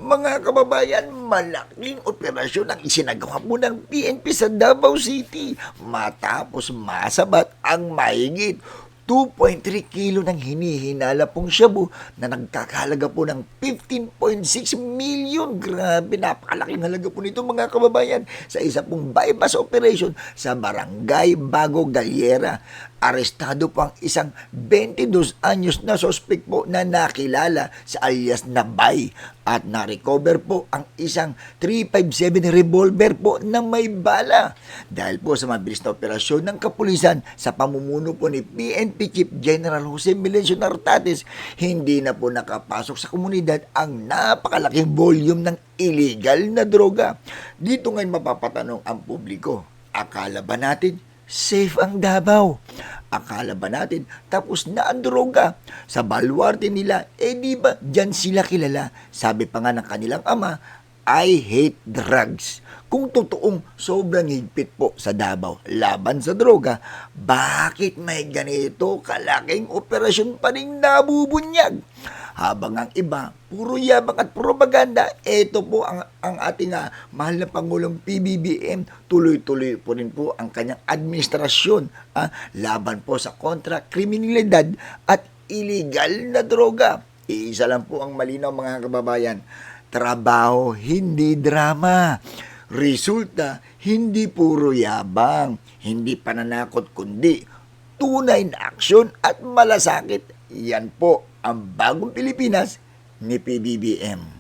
Mga kababayan, malaking operasyon ang isinagawa po ng PNP sa Davao City matapos masabat ang mahigit 2.3 kilo ng hinihinala pong shabu na nagkakahalaga po ng 15.6 million. Grabe, napakalaking halaga po nito mga kababayan sa isa pong bypass operation sa Barangay Bago Galiera. Arestado po ang isang 22 anyos na sospek po na nakilala sa alias Nabay at na-recover po ang isang 357 revolver po na may bala. Dahil po sa mabilis na operasyon ng kapulisan sa pamumuno po ni PNP Chief General Jose Melencio Nartates, hindi na po nakapasok sa komunidad ang napakalaking volume ng illegal na droga. Dito ngayon mapapatanong ang publiko, akala ba natin safe ang Davao? Akala ba natin tapos na ang droga? Sa baluarte nila, di ba dyan sila kilala? Sabi pa nga ng kanilang ama, I hate drugs. Kung totoong sobrang higpit po sa Davao laban sa droga, bakit may ganito kalaking operasyon pa rin nabubunyag? Habang ang iba, puro yabang at propaganda, ito po ang ating mahal na Pangulong PBBM. Tuloy-tuloy po rin po ang kanyang administrasyon laban po sa kontra-kriminalidad at illegal na droga. Iisa lang po ang malinaw mga kababayan, trabaho, hindi drama. Resulta, hindi puro yabang, hindi pananakot kundi tunay na aksyon at malasakit. Yan po ang bagong Pilipinas ni PBBM.